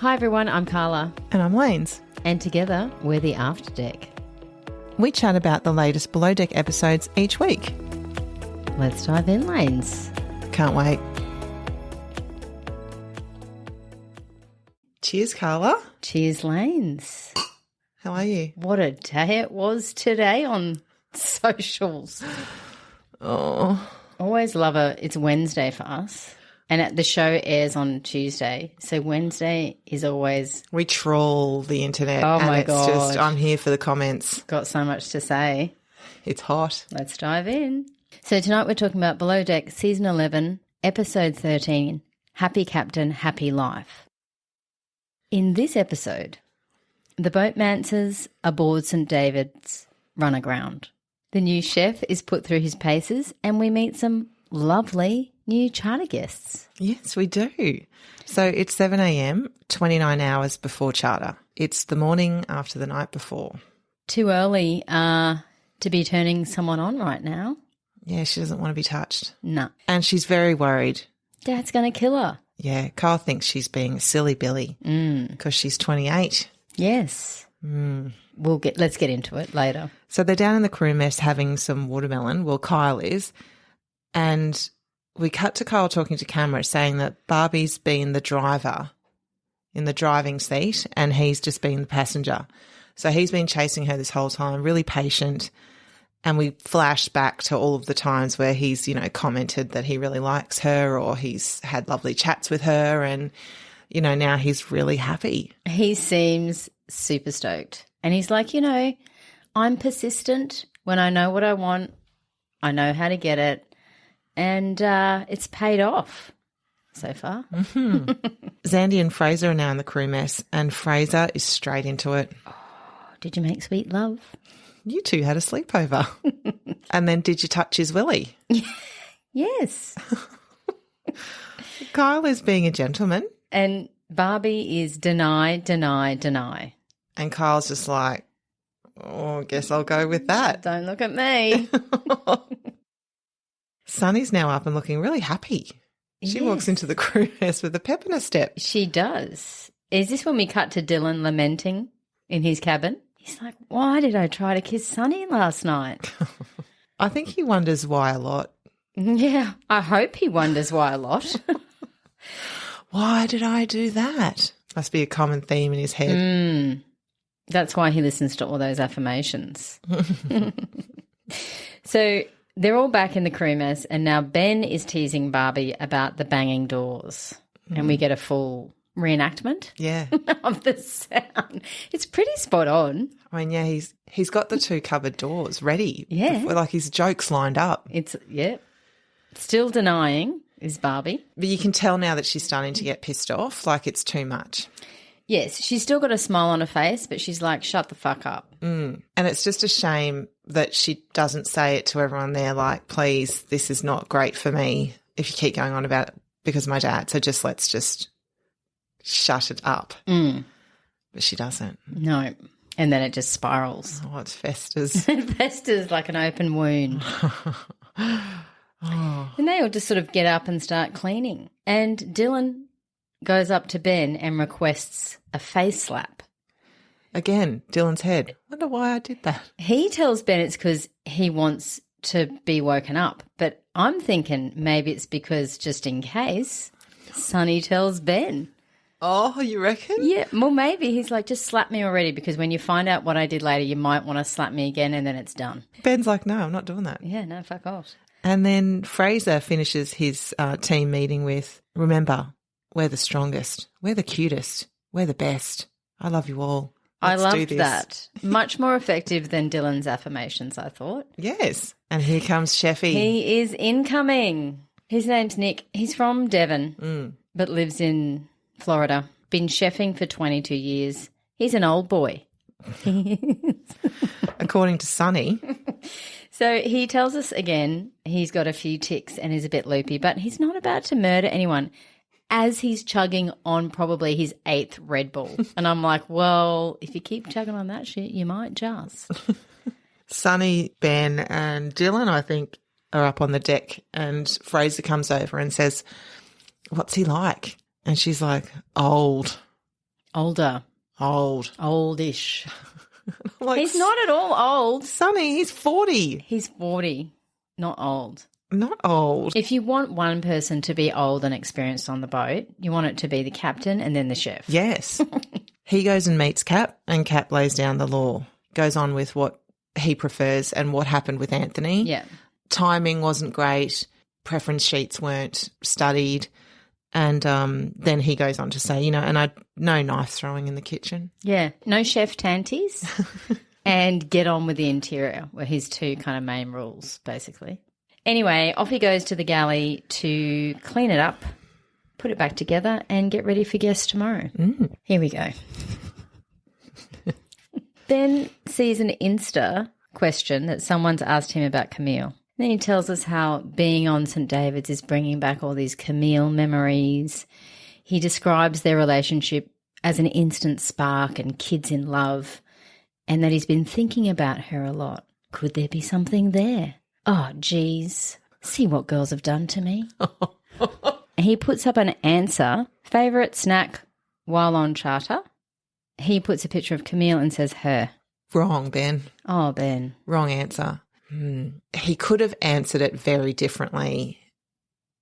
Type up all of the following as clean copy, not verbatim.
Hi everyone, I'm Carla. And I'm Lanes. And together, we're the After Deck. We chat about the latest Below Deck episodes each week. Let's dive in, Lanes. Can't wait. Cheers, Carla. Cheers, Lanes. How are you? What a day it was today on socials. Oh. Always love it's Wednesday for us. And the show airs on Tuesday. So Wednesday is always... We trawl the internet. Oh, my and God. It's just, I'm here for the comments. Got so much to say. It's hot. Let's dive in. So tonight we're talking about Below Deck Season 11, Episode 13, Happy Captain, Happy Life. In this episode, the boatmances aboard St. David's run aground. The new chef is put through his paces and we meet some lovely new charter guests. Yes, we do. So it's 7 a.m, 29 hours before charter. It's the morning after the night before. Too early to be turning someone on right now. Yeah, she doesn't want to be touched. No. And she's very worried. Dad's going to kill her. Yeah, Kyle thinks she's being a silly Billy because she's 28. Yes. Let's get into it later. So they're down in the crew mess having some watermelon. Well, Kyle is. And we cut to Kyle talking to camera saying that Barbie's been the driver in the driving seat and he's just been the passenger. So he's been chasing her this whole time, really patient. And we flash back to all of the times where he's, commented that he really likes her or he's had lovely chats with her and, now he's really happy. He seems super stoked. And he's like, I'm persistent. When I know what I want, I know how to get it. And it's paid off so far. Zandy and Fraser are now in the crew mess and Fraser is straight into it. Oh, did you make sweet love? You two had a sleepover. And then did you touch his willy? Yes. Kyle is being a gentleman. And Barbie is deny. And Kyle's just like, oh, I guess I'll go with that. Don't look at me. Sunny's now up and looking really happy. She walks into the crew mess with a pep in her step. She does. Is this when we cut to Dylan lamenting in his cabin? He's like, why did I try to kiss Sunny last night? I think he wonders why a lot. Yeah, I hope he wonders why a lot. Why did I do that? Must be a common theme in his head. That's why he listens to all those affirmations. So they're all back in the crew mess and now Ben is teasing Barbie about the banging doors and we get a full reenactment of the sound. It's pretty spot on. I mean, yeah, he's got the two cupboard doors ready. Yeah. Like his jokes lined up. Still denying is Barbie. But you can tell now that she's starting to get pissed off, like it's too much. Yes, she's still got a smile on her face, but she's like, shut the fuck up. And it's just a shame that she doesn't say it to everyone there, like, please, this is not great for me if you keep going on about it because of my dad. So let's just shut it up. But she doesn't. No. And then it just spirals. Oh, it festers. It festers like an open wound. And they all just sort of get up and start cleaning. And Dylan goes up to Ben and requests a face slap. Again, Dylan's head. Wonder why I did that. He tells Ben it's because he wants to be woken up. But I'm thinking maybe it's because just in case, Sonny tells Ben. Oh, you reckon? Yeah, well, maybe. He's like, just slap me already because when you find out what I did later, you might want to slap me again and then it's done. Ben's like, no, I'm not doing that. Yeah, no, fuck off. And then Fraser finishes his team meeting with, remember, we're the strongest, we're the cutest, we're the best. I love you all. I loved that. Much more effective than Dylan's affirmations, I thought. Yes. And here comes Sheffy. He is incoming. His name's Nick. He's from Devon but lives in Florida. Been chefing for 22 years. He's an old boy. According to Sunny. So he tells us again he's got a few ticks and is a bit loopy, but he's not about to murder anyone as he's chugging on probably his 8th Red Bull. And I'm like, well, if you keep chugging on that shit, you might just. Sunny, Ben and Dylan, I think, are up on the deck and Fraser comes over and says, what's he like? And she's like, old. Older. Old. Oldish. Like, He's not at all old. Sonny, he's 40. He's 40, not old. Not old. If you want one person to be old and experienced on the boat, you want it to be the captain and then the chef. Yes. He goes and meets Cap, and Cap lays down the law, goes on with what he prefers and what happened with Anthony. Yeah. Timing wasn't great. Preference sheets weren't studied. And then he goes on to say, and no knife throwing in the kitchen. Yeah. No chef tanties and get on with the interior were his two kind of main rules, basically. Anyway, off he goes to the galley to clean it up, put it back together and get ready for guests tomorrow. Here we go. Ben sees an Insta question that someone's asked him about Camille. Then he tells us how being on St. David's is bringing back all these Camille memories. He describes their relationship as an instant spark and kids in love, and that he's been thinking about her a lot. Could there be something there? Oh, geez. See what girls have done to me. He puts up an answer. Favourite snack while on charter? He puts a picture of Camille and says her. Wrong, Ben. Oh, Ben. Wrong answer. He could have answered it very differently.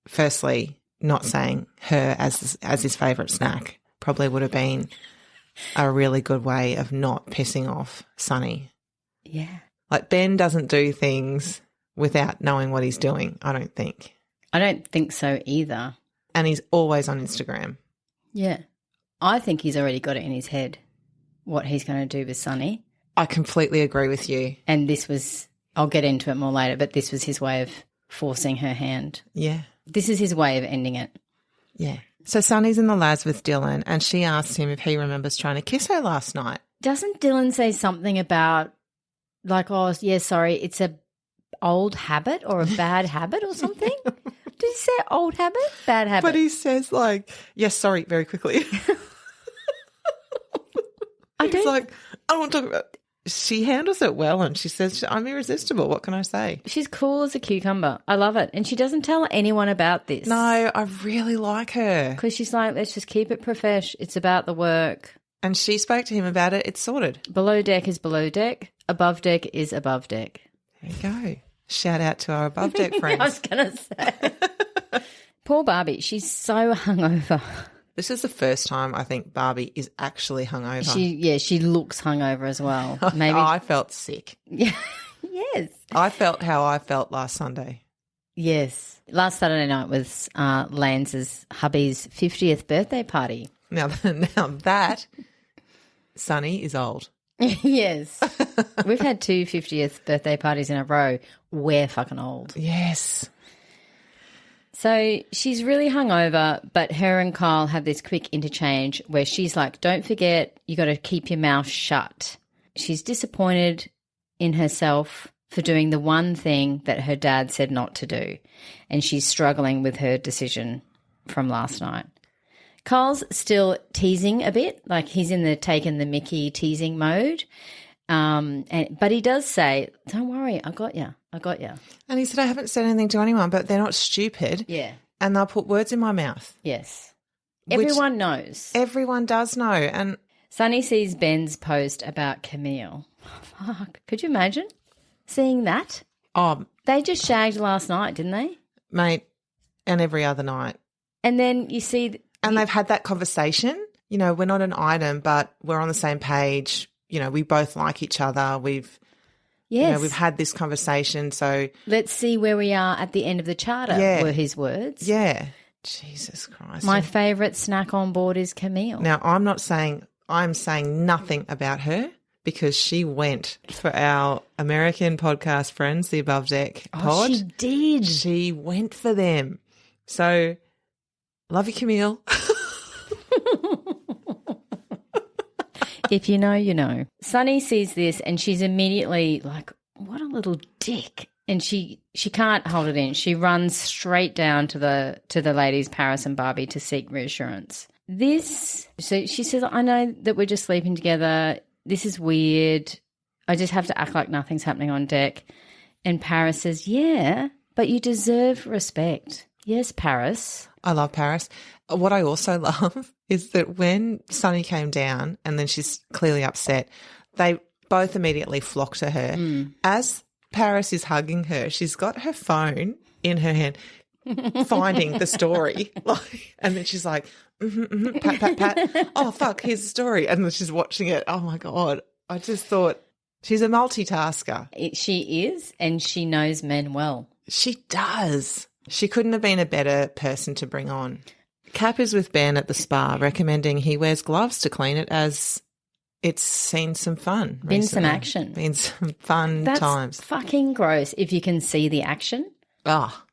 Firstly, not saying her as his favourite snack probably would have been a really good way of not pissing off Sonny. Yeah. Like, Ben doesn't do things without knowing what he's doing, I don't think. I don't think so either. And he's always on Instagram. Yeah. I think he's already got it in his head what he's going to do with Sonny. I completely agree with you. And this was, I'll get into it more later, but this was his way of forcing her hand. Yeah. This is his way of ending it. Yeah. So Sonny's in the lads with Dylan and she asks him if he remembers trying to kiss her last night. Doesn't Dylan say something about like, oh, yeah, sorry, it's a old habit or a bad habit or something? Did he say old habit, bad habit? But he says like, yes, sorry, very quickly. He's like, I don't want to talk about. She handles it well and she says, I'm irresistible. What can I say? She's cool as a cucumber. I love it. And she doesn't tell anyone about this. No, I really like her. Because she's like, let's just keep it profesh. It's about the work. And she spoke to him about it. It's sorted. Below deck is below deck. Above deck is above deck. There you go. Shout out to our above deck friends. I was going to say. Poor Barbie. She's so hungover. This is the first time I think Barbie is actually hungover. She looks hungover as well. Maybe I felt sick. Yeah. Yes. I felt how I felt last Sunday. Yes. Last Saturday night was Lance's hubby's 50th birthday party. Now that Sonny is old. Yes. We've had 2 50th birthday parties in a row. We're fucking old. Yes. So she's really hungover, but her and Kyle have this quick interchange where she's like, don't forget, you got to keep your mouth shut. She's disappointed in herself for doing the one thing that her dad said not to do, and she's struggling with her decision from last night. Kyle's still teasing a bit, like he's in the taking the mickey teasing mode, but he does say, don't worry, I got you. And he said, I haven't said anything to anyone, but they're not stupid. Yeah. And they'll put words in my mouth. Yes. Everyone knows. Everyone does know. And Sonny sees Ben's post about Camille. Fuck. Could you imagine seeing that? Oh, They just shagged last night, didn't they? mate, and every other night. And then you see... And they've had that conversation. You know, we're not an item, but we're on the same page. You know, we both like each other. We've had this conversation. So let's see where we are at the end of the charter, were his words. Yeah. Jesus Christ. My favourite snack on board is Camille. Now, I'm saying nothing about her because she went for our American podcast friends, the Above Deck pod. She did. She went for them. So, love you, Camille. If you know, you know. Sunny sees this and she's immediately like, what a little dick. And she can't hold it in. She runs straight down to the ladies, Paris and Barbie, to seek reassurance. So she says, I know that we're just sleeping together. This is weird. I just have to act like nothing's happening on deck. And Paris says, yeah, but you deserve respect. Yes, Paris. I love Paris. What I also love is that when Sunny came down and then she's clearly upset, they both immediately flock to her. As Paris is hugging her, she's got her phone in her hand, finding the story. And then she's like, pat, pat, pat. Oh, fuck, here's the story. And then she's watching it. Oh, my God. I just thought she's a multitasker. She is, and she knows men well. She does. She couldn't have been a better person to bring on. Cap is with Ben at the spa, recommending he wears gloves to clean it as it's seen some fun. Been some action. Been some fun That's times. fucking gross if you can see the action. Oh,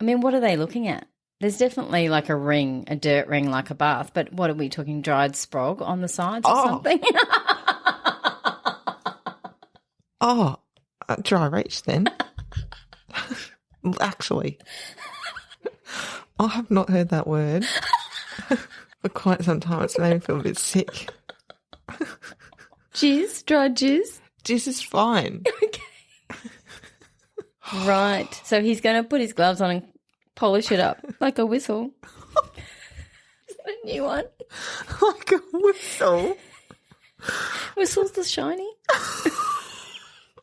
I mean, what are they looking at? There's definitely like a ring, a dirt ring like a bath, but what are we talking, dried sprog on the sides or something? Dry reach then. Actually, I have not heard that word for quite some time. It's made me feel a bit sick. Jizz, dried jizz. Jizz is fine. Okay. Right. So he's going to put his gloves on and polish it up like a whistle. Is that a new one? Like a whistle. Whistle's the shiny.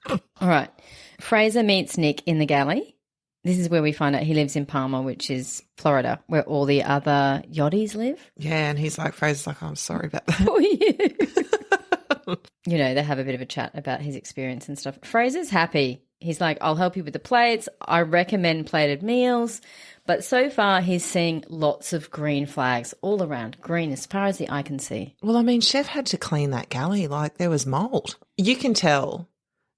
All right. Fraser meets Nick in the galley. This is where we find out he lives in Palmer, which is Florida, where all the other yachties live. Yeah, and Fraser's like, oh, I'm sorry about that. Oh, yeah. You know, they have a bit of a chat about his experience and stuff. Fraser's happy. He's like, I'll help you with the plates. I recommend plated meals. But so far he's seeing lots of green flags all around. Green as far as the eye can see. Well, I mean, Chef had to clean that galley like there was mould. You can tell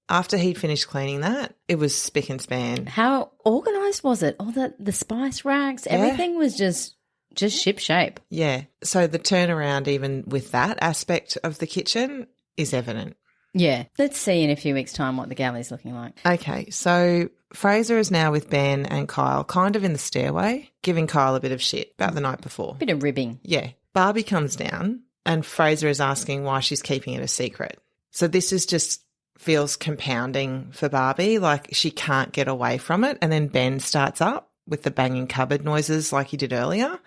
after he'd finished cleaning that, it was spick and span. How organised was it? All the spice racks, everything was just ship shape. Yeah. So the turnaround even with that aspect of the kitchen is evident. Yeah. Let's see in a few weeks' time what the galley's looking like. Okay. So Fraser is now with Ben and Kyle kind of in the stairway, giving Kyle a bit of shit about the night before. Bit of ribbing. Yeah. Barbie comes down and Fraser is asking why she's keeping it a secret. So this is just feels compounding for Barbie, like she can't get away from it. And then Ben starts up with the banging cupboard noises like he did earlier.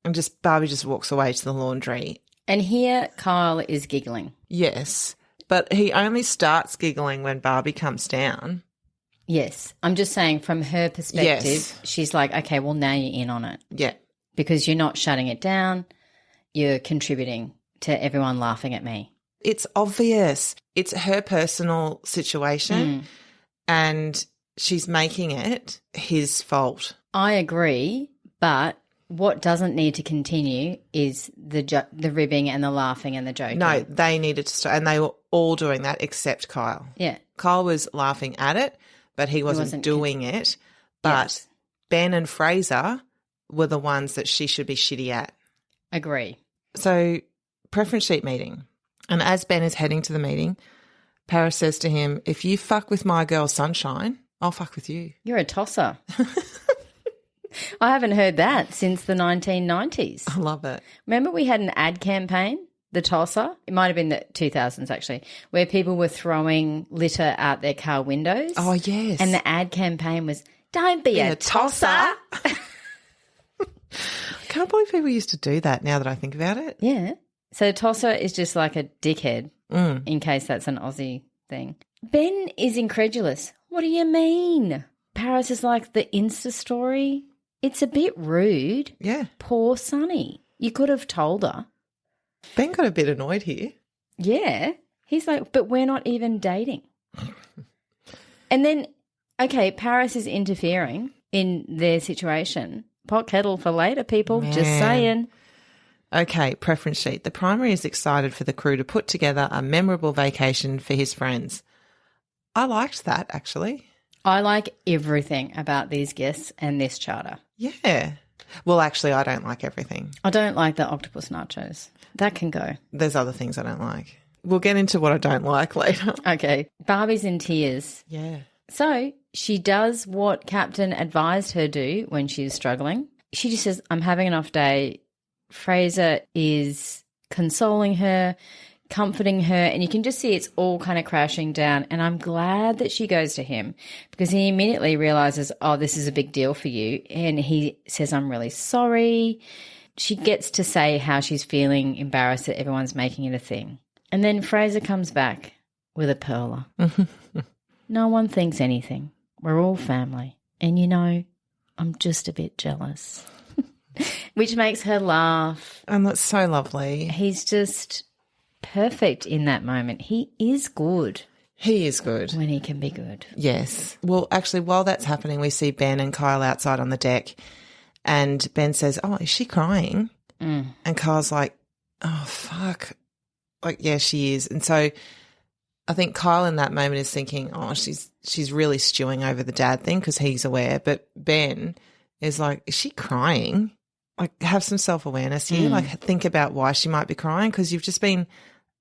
And Barbie just walks away to the laundry. And here Kyle is giggling. Yes. But he only starts giggling when Barbie comes down. Yes. I'm just saying from her perspective, Yes. She's like, okay, well, now you're in on it. Yeah. Because you're not shutting it down. You're contributing to everyone laughing at me. It's obvious. It's her personal situation and she's making it his fault. I agree, but what doesn't need to continue is the ribbing and the laughing and the joking. No, they needed to stop, and they were all doing that except Kyle. Yeah. Kyle was laughing at it, but he wasn't doing it. But Yes. Ben and Fraser were the ones that she should be shitty at. Agree. So, preference sheet meeting. And as Ben is heading to the meeting, Paris says to him, if you fuck with my girl Sunshine, I'll fuck with you. You're a tosser. I haven't heard that since the 1990s. I love it. Remember we had an ad campaign, the tosser? It might have been the 2000s actually, where people were throwing litter out their car windows. Oh, yes. And the ad campaign was, don't be a tosser. I can't believe people used to do that now that I think about it. Yeah. So tosser is just like a dickhead, in case that's an Aussie thing. Ben is incredulous. What do you mean? Paris is like the Insta story. It's a bit rude. Yeah. Poor Sonny. You could have told her. Ben got a bit annoyed here. Yeah. He's like, but we're not even dating. And then, okay, Paris is interfering in their situation. Pot kettle for later, people. Just Man. saying. Okay, preference sheet. The primary is excited for the crew to put together a memorable vacation for his friends. I liked that, actually. I like everything about these guests and this charter. Yeah. Well, actually, I don't like everything. I don't like the octopus nachos. That can go. There's other things I don't like. We'll get into what I don't like later. Okay. Barbie's in tears. Yeah. So she does what Captain advised her do when she was struggling. She just says, I'm having an off day. Fraser is consoling her, comforting her, and you can just see it's all kind of crashing down. And I'm glad that she goes to him because he immediately realizes, oh, this is a big deal for you. And he says, I'm really sorry. she gets to say how she's feeling embarrassed that everyone's making it a thing. And then Fraser comes back with a perler. No one thinks anything. We're all family. And, you know, I'm just a bit jealous. Which makes her laugh. And that's so lovely. He's just perfect in that moment. He is good. He is good. When he can be good. Yes. Well, actually, while that's happening, we see Ben and Kyle outside on the deck, and Ben says, "Oh, is she crying?" And Kyle's like, "Oh, fuck." Like, yeah, she is. And so I think Kyle in that moment is thinking, oh, she's really stewing over the dad thing because he's aware. But Ben is like, is she crying? Like, have some self-awareness here. Like, think about why she might be crying, because you've just been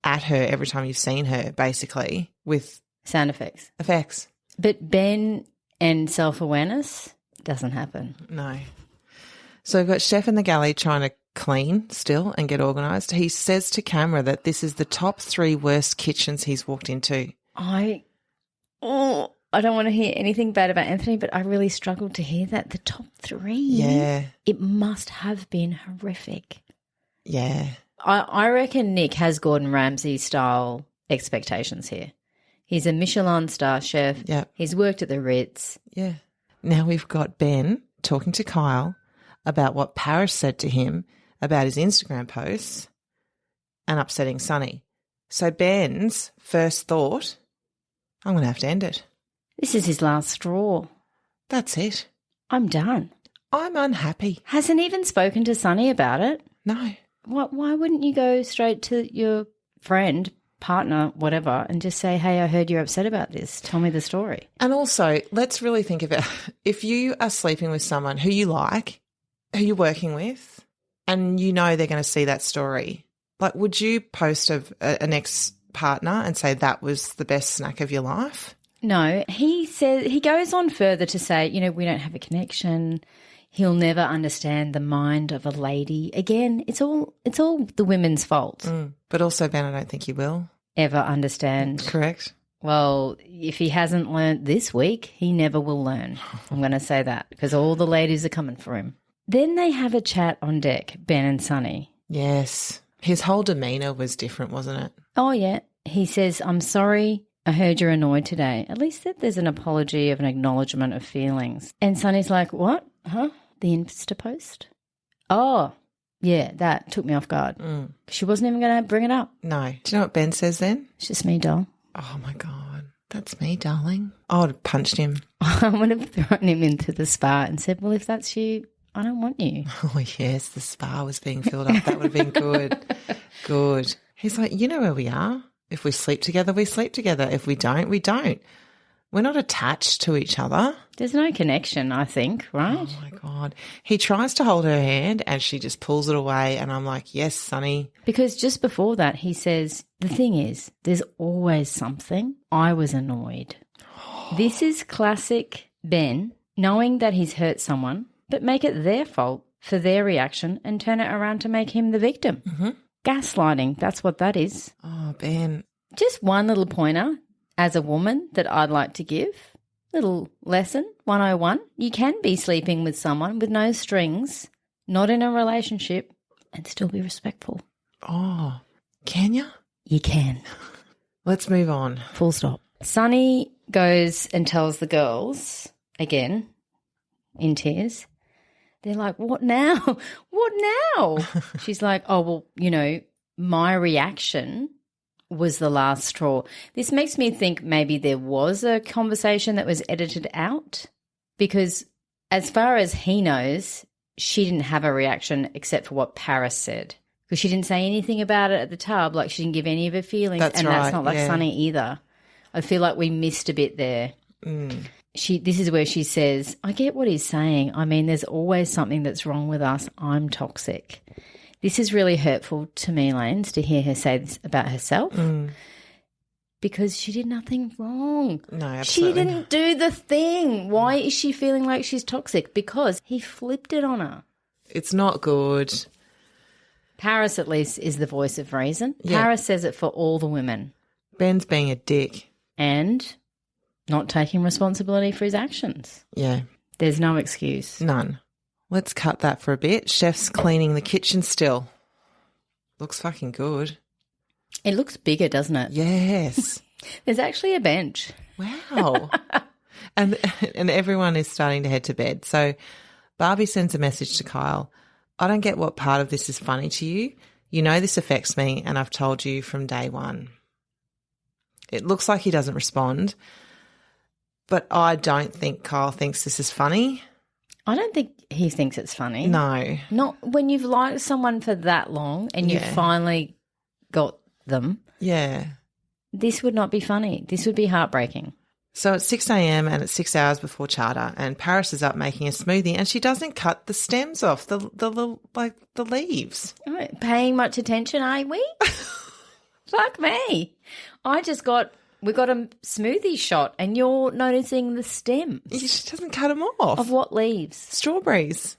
at her every time you've seen her, basically, with sound effects. But Ben and self-awareness doesn't happen. No. So we've got Chef in the galley trying to clean still and get organised. He says to camera that this is the top 3 worst kitchens he's walked into. I don't want to hear anything bad about Anthony, but I really struggled to hear that. The top 3. Yeah. It must have been horrific. Yeah. I reckon Nick has Gordon Ramsay style expectations here. He's a Michelin star chef. Yeah. He's worked at the Ritz. Yeah. Now we've got Ben talking to Kyle about what Paris said to him about his Instagram posts and upsetting Sonny. So Ben's first thought, I'm going to have to end it. This is his last straw. That's it. I'm done. I'm unhappy. Hasn't even spoken to Sonny about it. No. Why wouldn't you go straight to your friend, partner, whatever, and just say, hey, I heard you're upset about this. Tell me the story. And also, let's really think about if you are sleeping with someone who you like, who you're working with, and you know they're going to see that story, like, would you post an ex-partner and say that was the best snack of your life? No. He goes on further to say, you know, we don't have a connection. He'll never understand the mind of a lady. Again, it's all the women's fault. But also, Ben, I don't think he will ever understand. Correct. Well, if he hasn't learnt this week, he never will learn. I'm going to say that because all the ladies are coming for him. Then they have a chat on deck, Ben and Sonny. Yes. His whole demeanour was different, wasn't it? Oh, yeah. He says, I'm sorry. I heard you're annoyed today. At least that there's an apology of an acknowledgement of feelings. And Sonny's like, what? Huh? The Insta post? Oh, yeah, that took me off guard. She wasn't even going to bring it up. No. Do you know what Ben says then? It's just me, doll. Oh, my God. That's me, darling. I would have punched him. I would have thrown him into the spa and said, well, if that's you, I don't want you. Oh, yes, the spa was being filled up. That would have been good. Good. He's like, you know where we are. If we sleep together, we sleep together. If we don't, we don't. We're not attached to each other. There's no connection, I think, right? Oh, my God. He tries to hold her hand and she just pulls it away and I'm like, yes, Sonny. Because just before that, he says, the thing is, there's always something. I was annoyed. This is classic Ben, knowing that he's hurt someone, but make it their fault for their reaction and turn it around to make him the victim. Mm-hmm. Gaslighting, that's what that is. Oh, Ben. Just one little pointer as a woman that I'd like to give. Little lesson, 101. You can be sleeping with someone with no strings, not in a relationship, and still be respectful. Oh, can you? You can. Let's move on. Full stop. Sonny goes and tells the girls, again, in tears. They're like, what now? What now? She's like, oh, well, you know, my reaction was the last straw. This makes me think maybe there was a conversation that was edited out because as far as he knows, she didn't have a reaction except for what Paris said because she didn't say anything about it at the tub, like she didn't give any of her feelings. That's right, that's not like Sonny either. I feel like we missed a bit there. This is where she says, I get what he's saying. I mean, there's always something that's wrong with us. I'm toxic. This is really hurtful to me, Lanes, to hear her say this about herself because she did nothing wrong. No, absolutely. She didn't do the thing. Why is she feeling like she's toxic? Because he flipped it on her. It's not good. Paris, at least, is the voice of reason. Yeah. Paris says it for all the women. Ben's being a dick. And not taking responsibility for his actions. Yeah. There's no excuse. None. Let's cut that for a bit. Chef's cleaning the kitchen still. Looks fucking good. It looks bigger, doesn't it? Yes. There's actually a bench. Wow. and everyone is starting to head to bed. So Barbie sends a message to Kyle. I don't get what part of this is funny to you. You know this affects me, and I've told you from day one. It looks like he doesn't respond, but I don't think Kyle thinks this is funny. I don't think he thinks it's funny. No. Not when you've liked someone for that long and you've finally got them. Yeah. This would not be funny. This would be heartbreaking. So it's 6 a.m. and it's 6 hours before charter, and Paris is up making a smoothie, and she doesn't cut the stems off, the leaves. Oh, paying much attention, are we? Fuck me. We got a smoothie shot and you're noticing the stems. She doesn't cut them off. Of what leaves? Strawberries.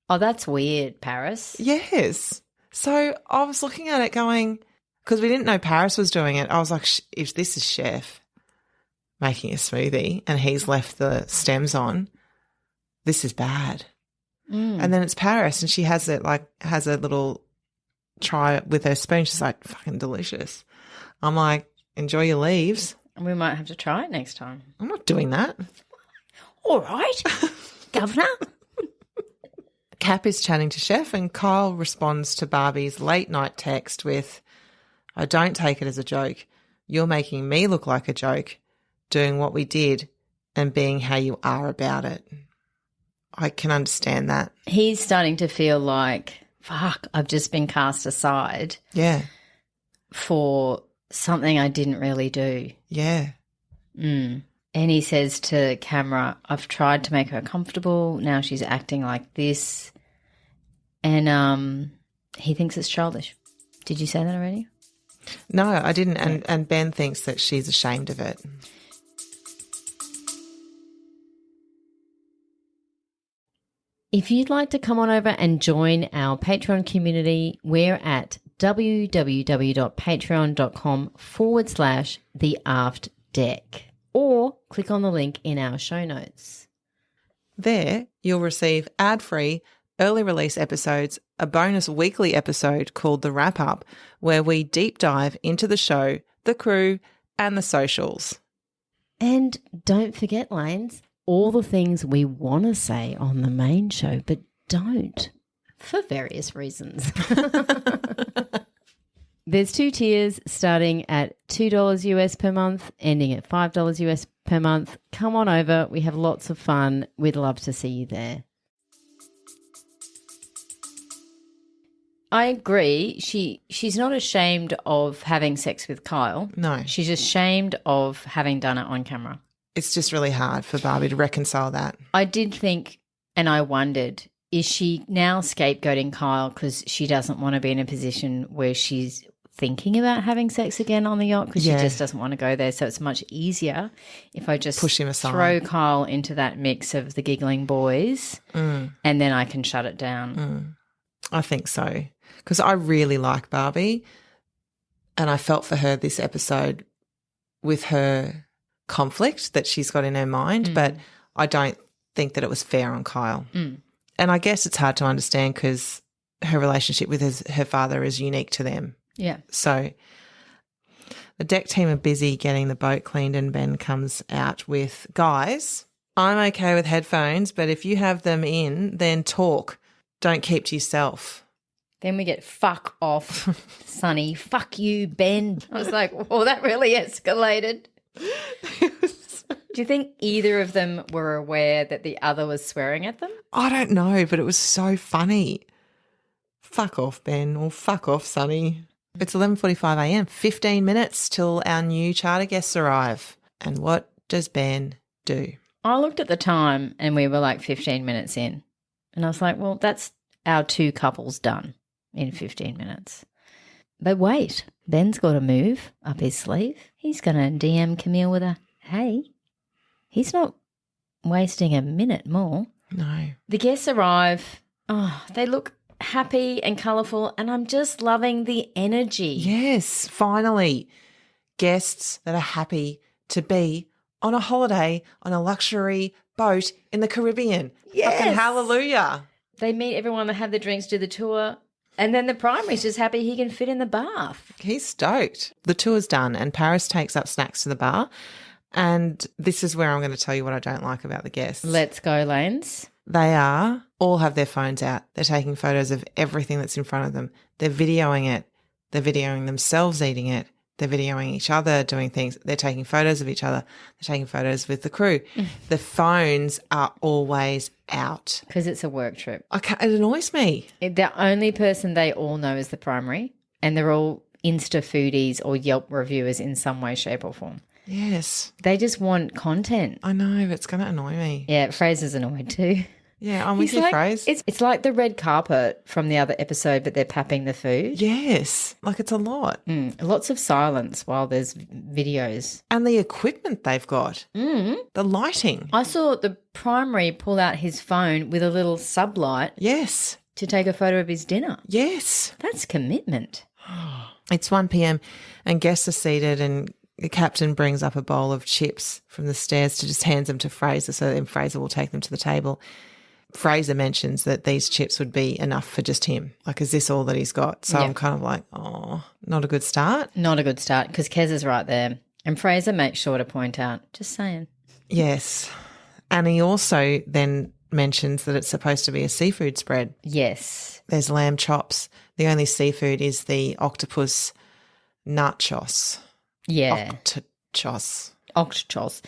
Oh, that's weird, Paris. Yes. So I was looking at it going, because we didn't know Paris was doing it, I was like, if this is Chef making a smoothie and he's left the stems on, this is bad. And then it's Paris and she has a little try with her spoon. She's like, fucking delicious. I'm like, enjoy your leaves. We might have to try it next time. I'm not doing that. All right, Governor. Cap is chatting to Chef and Kyle responds to Barbie's late night text with, I don't take it as a joke. You're making me look like a joke, doing what we did and being how you are about it. I can understand that. He's starting to feel like, fuck, I've just been cast aside. Yeah. For something I didn't really do. Yeah. And he says to camera, I've tried to make her comfortable. Now she's acting like this. And he thinks it's childish. Did you say that already? No, I didn't. And Ben thinks that she's ashamed of it. If you'd like to come on over and join our Patreon community, we're at www.patreon.com/theaftdeck, or click on the link in our show notes. There, you'll receive ad-free, early release episodes, a bonus weekly episode called The Wrap Up, where we deep dive into the show, the crew, and the socials. And don't forget, Lanes, all the things we want to say on the main show but don't for various reasons. There's 2 tiers starting at $2 US per month, ending at $5 US per month. Come on over. We have lots of fun. We'd love to see you there. I agree. She's not ashamed of having sex with Kyle. No. She's ashamed of having done it on camera. It's just really hard for Barbie to reconcile that. I did think, and I wondered, is she now scapegoating Kyle because she doesn't want to be in a position where she's thinking about having sex again on the yacht because she just doesn't want to go there? So it's much easier if I just push him aside, throw Kyle into that mix of the giggling boys and then I can shut it down. I think so, because I really like Barbie and I felt for her this episode with her conflict that she's got in her mind, but I don't think that it was fair on Kyle. And I guess it's hard to understand because her relationship with her father is unique to them. Yeah. So the deck team are busy getting the boat cleaned and Ben comes out with, guys, I'm okay with headphones, but if you have them in, then talk. Don't keep to yourself. Then we get fuck off, Sonny. Fuck you, Ben. I was like, well, that really escalated. Do you think either of them were aware that the other was swearing at them? I don't know, but it was so funny. Fuck off, Ben, or fuck off, Sonny. It's 11:45 a.m, 15 minutes till our new charter guests arrive. And what does Ben do? I looked at the time and we were like 15 minutes in. And I was like, well, that's our 2 couples done in 15 minutes. But wait, Ben's got a move up his sleeve. He's going to DM Camille with a, hey. He's not wasting a minute more. No. The guests arrive. Oh, they look happy and colourful, and I'm just loving the energy. Yes, finally. Guests that are happy to be on a holiday on a luxury boat in the Caribbean. Yes. Fucking hallelujah. They meet everyone, they have the drinks, do the tour, and then the primary's just happy he can fit in the bath. He's stoked. The tour's done and Paris takes up snacks to the bar. And this is where I'm going to tell you what I don't like about the guests. Let's go, Lanes. They all have their phones out. They're taking photos of everything that's in front of them. They're videoing it. They're videoing themselves eating it. They're videoing each other doing things. They're taking photos of each other. They're taking photos with the crew. The phones are always out. Because it's a work trip. It annoys me. The only person they all know is the primary, and they're all Insta foodies or Yelp reviewers in some way, shape or form. Yes. They just want content. I know, but it's going to annoy me. Yeah, Fraser's annoyed too. Yeah, I'm with you, Fraser. It's like the red carpet from the other episode, but they're papping the food. Yes, like it's a lot. Lots of silence while there's videos. And the equipment they've got. The lighting. I saw the primary pull out his phone with a little sublight Yes. to take a photo of his dinner. Yes. That's commitment. It's 1 p.m. and guests are seated and the captain brings up a bowl of chips from the stairs to just hands them to Fraser, so then Fraser will take them to the table. Fraser mentions that these chips would be enough for just him. Like, is this all that he's got? So I'm kind of like, oh, not a good start. Not a good start because Kez is right there. And Fraser makes sure to point out, just saying. Yes. And he also then mentions that it's supposed to be a seafood spread. Yes. There's lamb chops. The only seafood is the octopus nachos. Yeah. Octochos.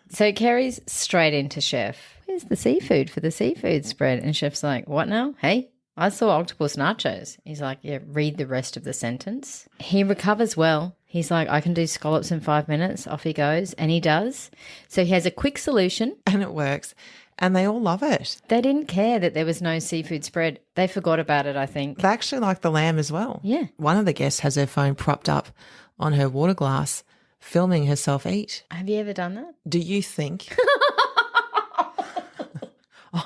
So Kerry's straight into Chef. Where's the seafood for the seafood spread? And Chef's like, what now? Hey, I saw octopus nachos. He's like, yeah, read the rest of the sentence. He recovers well. He's like, I can do scallops in 5 minutes. Off he goes. And he does. So he has a quick solution. And it works. And they all love it. They didn't care that there was no seafood spread. They forgot about it, I think. They actually like the lamb as well. Yeah. One of the guests has her phone propped up on her water glass, filming herself eat. Have you ever done that? Do you think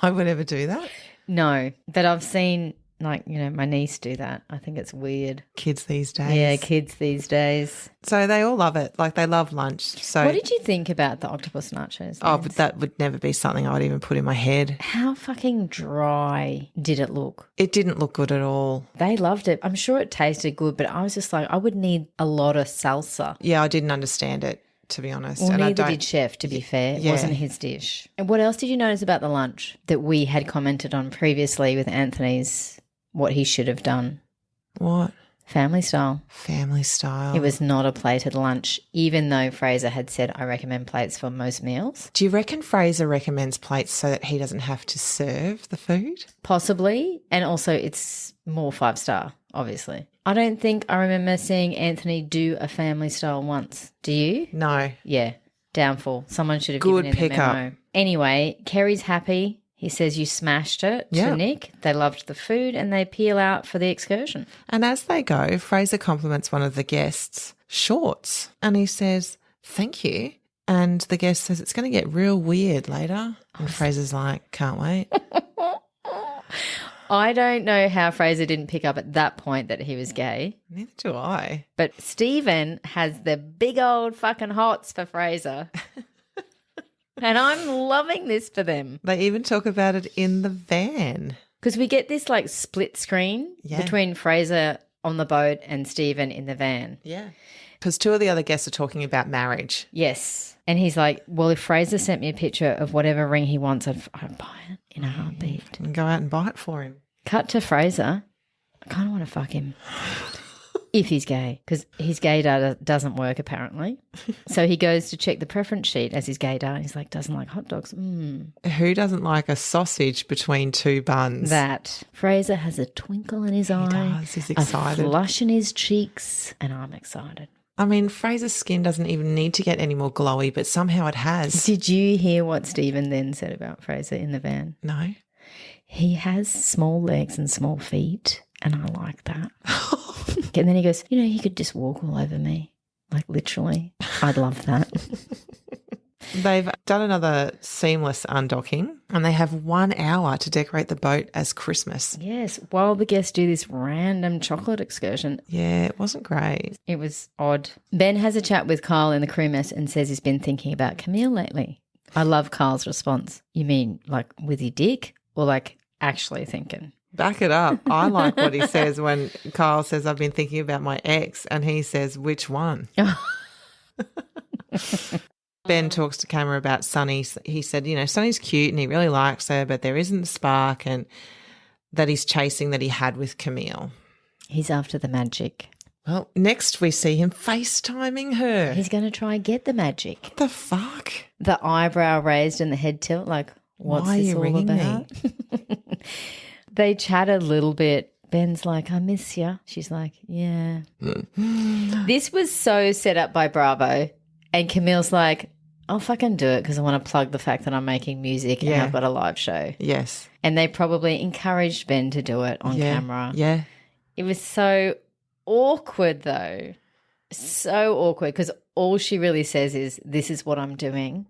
I would ever do that? No, but I've seen, like, you know, my niece do that. I think it's weird. Kids these days. Yeah, kids these days. So they all love it. Like, they love lunch. So What did you think about the octopus nachos? Oh, Lance? but that would never be something I would even put in my head. How fucking dry did it look? It didn't look good at all. They loved it. I'm sure it tasted good, but I was just like, I would need a lot of salsa. Yeah, I didn't understand it, to be honest. Well, and neither did Chef, to be fair. It Yeah. wasn't his dish. And what else did you notice about the lunch that we had commented on previously with Anthony's, what he should have done? What? Family style. Family style. It was not a plated lunch, even though Fraser had said, I recommend plates for most meals. Do you reckon Fraser recommends plates so that he doesn't have to serve the food? Possibly. And also it's more 5-star, obviously. I don't think I remember seeing Anthony do a family style once. Do you? No. Yeah. Downfall. Someone should have Good given in the pickup. memo. Anyway, Kerry's happy. He says you smashed it Yeah. to Nick. They loved the food and they peel out for the excursion. And as they go, Fraser compliments one of the guests' shorts and he says, thank you. And the guest says, it's going to get real weird later. And Fraser's like, can't wait. I don't know how Fraser didn't pick up at that point that he was gay. Neither do I. But Stephen has the big old fucking hots for Fraser. And I'm loving this for them. They even talk about it in the van. Because we get this like split screen between Fraser on the boat and Stephen in the van. Yeah. Because two of the other guests are talking about marriage. Yes. And he's like, well, if Fraser sent me a picture of whatever ring he wants, I'd buy it in a heartbeat. And go out and buy it for him. Cut to Fraser. I kind of want to fuck him. If he's gay, because his gaydar doesn't work apparently. So he goes to check the preference sheet as his gaydar and he's like, doesn't like hot dogs. Who doesn't like a sausage between two buns? That. Fraser has a twinkle in his eye. does. He's excited. A flush in his cheeks, and I'm excited. I mean, Fraser's skin doesn't even need to get any more glowy, but somehow it has. Did you hear what Stephen then said about Fraser in the van? No. He has small legs and small feet, and I like that. And then he goes, you know, he could just walk all over me, like literally. I'd love that. They've done another seamless undocking and they have 1 hour to decorate the boat as Christmas. Yes, while the guests do this random chocolate excursion. Yeah, it wasn't great. It was odd. Ben has a chat with Kyle in the crew mess and says he's been thinking about Camille lately. I love Kyle's response. You mean like with your dick or like actually thinking? Back it up. I like what he says when Kyle says, I've been thinking about my ex, and he says, which one? Ben talks to camera about Sonny. He said, Sonny's cute and he really likes her, but there isn't the spark and that he's chasing that he had with Camille. He's after the magic. Well, next we see him FaceTiming her. He's going to try and get the magic. What the fuck? The eyebrow raised and the head tilt, like, what's Why are this you all ringing about? They chat a little bit. Ben's like, I miss you. She's like, yeah. This was so set up by Bravo. And Camille's like, I'll fucking do it because I want to plug the fact that I'm making music and I've got a live show. Yes. And they probably encouraged Ben to do it on camera. Yeah. It was so awkward though. So awkward because all she really says is, this is what I'm doing.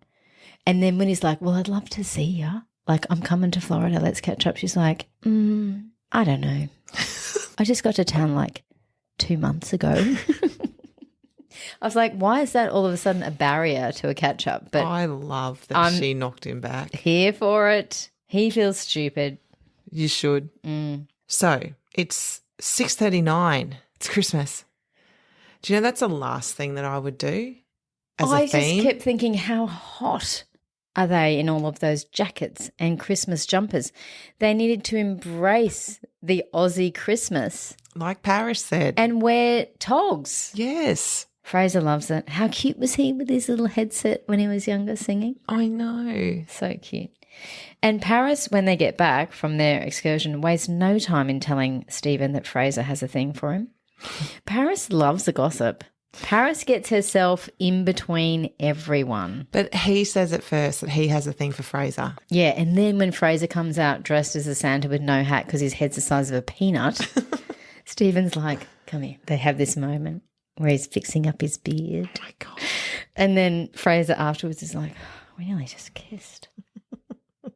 And then when he's like, well, I'd love to see you. Like, I'm coming to Florida. Let's catch up. She's like, I don't know. I just got to town like 2 months ago. I was like, why is that all of a sudden a barrier to a catch-up? But I love that she knocked him back. Here for it. He feels stupid. You should. So it's 6:39. It's Christmas. Do you know that's the last thing that I would do as a theme? I just kept thinking, how hot are they in all of those jackets and Christmas jumpers? They needed to embrace the Aussie Christmas. Like Paris said. And wear togs. Yes. Fraser loves it. How cute was he with his little headset when he was younger singing? I know. So cute. And Paris, when they get back from their excursion, wastes no time in telling Stephen that Fraser has a thing for him. Paris loves the gossip. Paris gets herself in between everyone. But he says at first that he has a thing for Fraser. Yeah, and then when Fraser comes out dressed as a Santa with no hat because his head's the size of a peanut, Stephen's like, come here. They have this moment where he's fixing up his beard. Oh my God. And then Fraser afterwards is like, we nearly just kissed.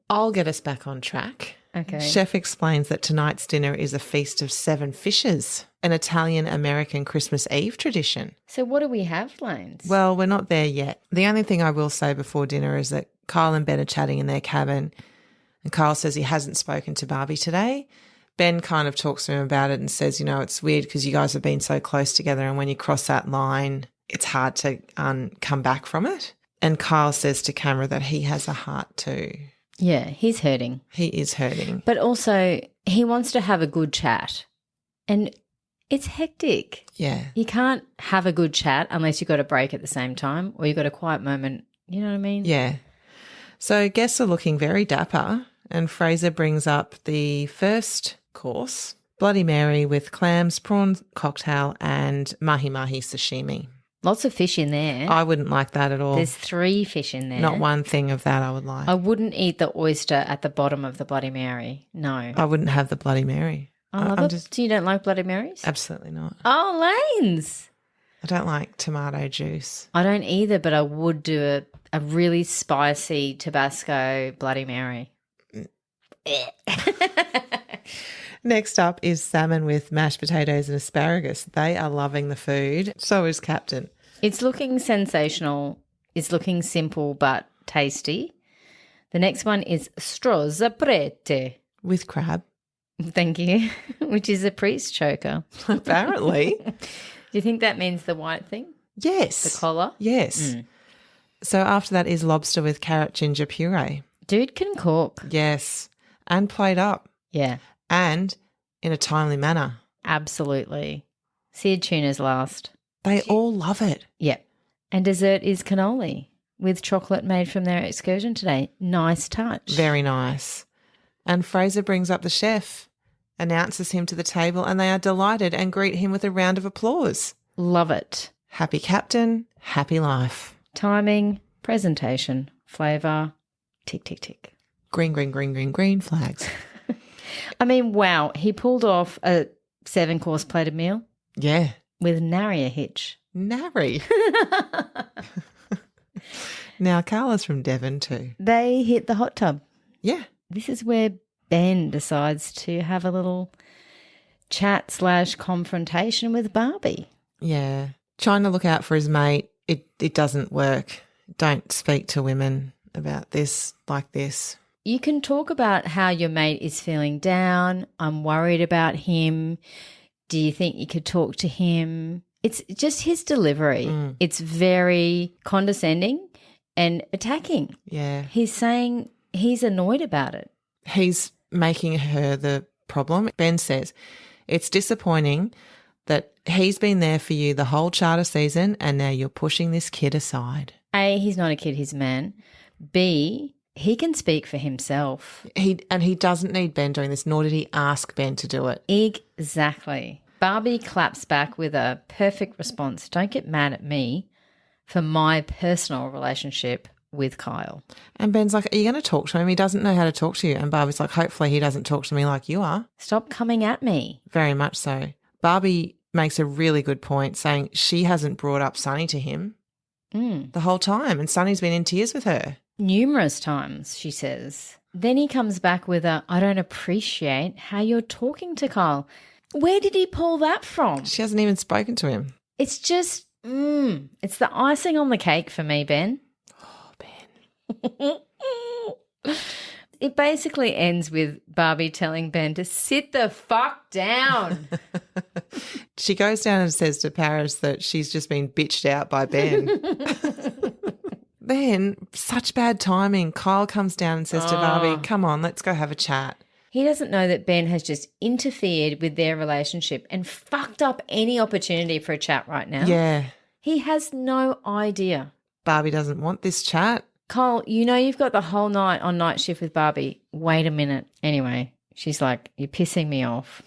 I'll get us back on track. Okay. Chef explains that tonight's dinner is a feast of 7 fishes, an Italian-American Christmas Eve tradition. So what do we have, Lanes? Well, we're not there yet. The only thing I will say before dinner is that Kyle and Ben are chatting in their cabin, and Kyle says he hasn't spoken to Barbie today. Ben kind of talks to him about it and says, it's weird because you guys have been so close together, and when you cross that line, it's hard to come back from it. And Kyle says to camera that he has a heart too. Yeah, he's hurting. He is hurting. But also he wants to have a good chat, and it's hectic. Yeah. You can't have a good chat unless you've got a break at the same time or you've got a quiet moment. You know what I mean? Yeah. So guests are looking very dapper, and Fraser brings up the first course, Bloody Mary with clams, prawn cocktail and mahi-mahi sashimi. Lots of fish in there. I wouldn't like that at all. There's 3 fish in there. Not one thing of that I would like. I wouldn't eat the oyster at the bottom of the Bloody Mary. No. I wouldn't have the Bloody Mary. I love it. So you don't like Bloody Marys? Absolutely not. Oh, Lanes. I don't like tomato juice. I don't either, but I would do a really spicy Tabasco Bloody Mary. Next up is salmon with mashed potatoes and asparagus. They are loving the food. So is Captain. It's looking sensational. It's looking simple but tasty. The next one is strozza prete. With crab. Thank you. Which is a priest choker. Apparently. Do you think that means the white thing? Yes. The collar? Yes. So after that is lobster with carrot ginger puree. Dude can cook. Yes. And plate up. Yeah. And in a timely manner. Absolutely. Seared tuna's last. They all love it. Yep. And dessert is cannoli with chocolate made from their excursion today. Nice touch. Very nice. And Fraser brings up the chef, announces him to the table, and they are delighted and greet him with a round of applause. Love it. Happy Captain, happy life. Timing, presentation, flavour, tick, tick, tick. Green, green, green, green, green flags. I mean, wow, he pulled off a 7-course plated meal. Yeah. With nary a hitch. Nary. Now, Carla's from Devon too. They hit the hot tub. Yeah. This is where Ben decides to have a little chat/confrontation with Barbie. Yeah. Trying to look out for his mate. It doesn't work. Don't speak to women about this like this. You can talk about how your mate is feeling down. I'm worried about him. Do you think you could talk to him? It's just his delivery. It's very condescending and attacking. Yeah. He's saying he's annoyed about it. He's making her the problem. Ben says, it's disappointing that he's been there for you the whole charter season and now you're pushing this kid aside. A, he's not a kid, he's a man. B, he can speak for himself. He doesn't need Ben doing this, nor did he ask Ben to do it. Exactly. Barbie claps back with a perfect response. Don't get mad at me for my personal relationship with Kyle. And Ben's like, are you going to talk to him? He doesn't know how to talk to you. And Barbie's like, hopefully he doesn't talk to me like you are. Stop coming at me. Very much so. Barbie makes a really good point saying she hasn't brought up Sonny to him the whole time, and Sonny's been in tears with her. Numerous times, she says. Then he comes back with a, I don't appreciate how you're talking to Kyle. Where did he pull that from? She hasn't even spoken to him. It's just, it's the icing on the cake for me, Ben. Oh, Ben. It basically ends with Barbie telling Ben to sit the fuck down. She goes down and says to Paris that she's just been bitched out by Ben. Then, such bad timing. Kyle comes down and says to Barbie, come on, let's go have a chat. He doesn't know that Ben has just interfered with their relationship and fucked up any opportunity for a chat right now. Yeah. He has no idea. Barbie doesn't want this chat. Cole, you know you've got the whole night on night shift with Barbie. Wait a minute. Anyway, she's like, you're pissing me off.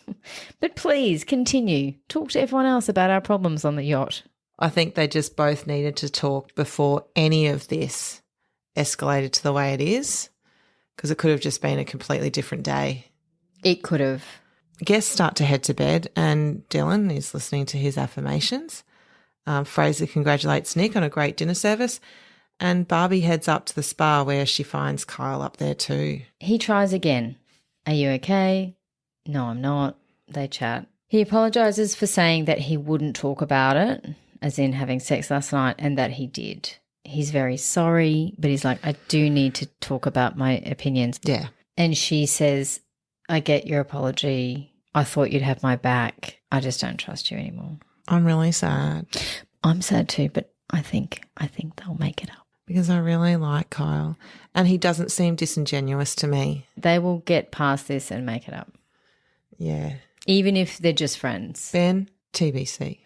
But please continue. Talk to everyone else about our problems on the yacht. I think they just both needed to talk before any of this escalated to the way it is, because it could have just been a completely different day. It could have. Guests start to head to bed and Dylan is listening to his affirmations. Fraser congratulates Nick on a great dinner service. And Barbie heads up to the spa where she finds Kyle up there too. He tries again. Are you okay? No, I'm not. They chat. He apologises for saying that he wouldn't talk about it, as in having sex last night, and that he did. He's very sorry, but he's like, I do need to talk about my opinions. Yeah. And she says, I get your apology. I thought you'd have my back. I just don't trust you anymore. I'm really sad. I'm sad too, but I think they'll make it up. Because I really like Kyle and he doesn't seem disingenuous to me. They will get past this and make it up. Yeah. Even if they're just friends. Ben, TBC.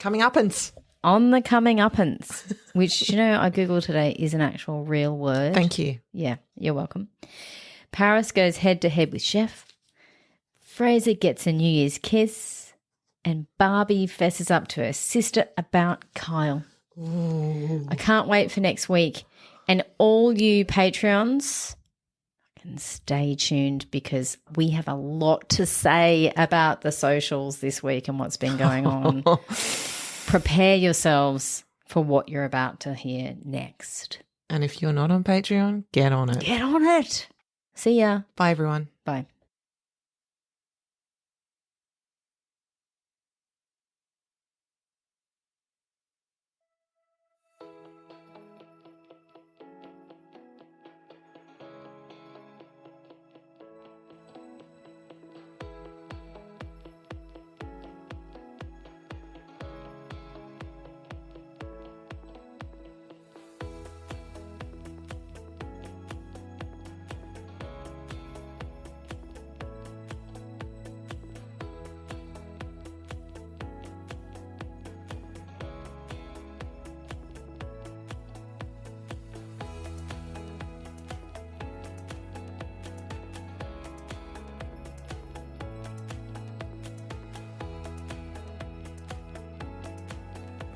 Coming uppance. On the coming uppance, which, you know, I Googled today is an actual real word. Thank you. Yeah, you're welcome. Paris goes head to head with Chef. Fraser gets a New Year's kiss. And Barbie fesses up to her sister about Kyle. Ooh. I can't wait for next week. And all you Patreons can stay tuned because we have a lot to say about the socials this week and what's been going on. Prepare yourselves for what you're about to hear next. And if you're not on Patreon, get on it. Get on it. See ya. Bye, everyone. Bye.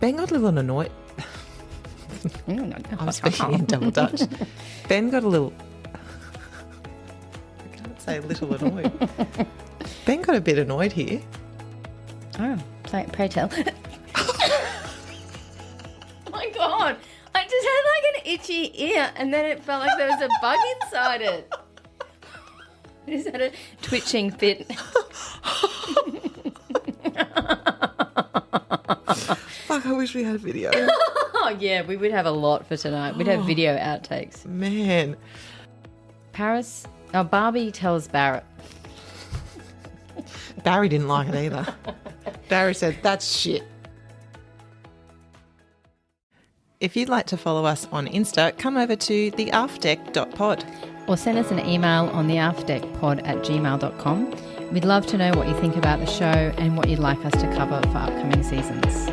Ben got a little annoyed. I'm speaking in double Dutch. Ben got a little... I can't say little annoyed. Ben got a bit annoyed here. Oh, pray tell. Oh my God. I just had like an itchy ear and then it felt like there was a bug inside it. I just had a twitching fit. Fuck, I wish we had video. Oh, yeah, we would have a lot for tonight. We'd have video outtakes. Man. Barbie tells Barrett. Barry didn't like it either. Barry said, that's shit. If you'd like to follow us on Insta, come over to theaftdeck.pod. Or send us an email on theaftdeckpod@gmail.com. We'd love to know what you think about the show and what you'd like us to cover for upcoming seasons.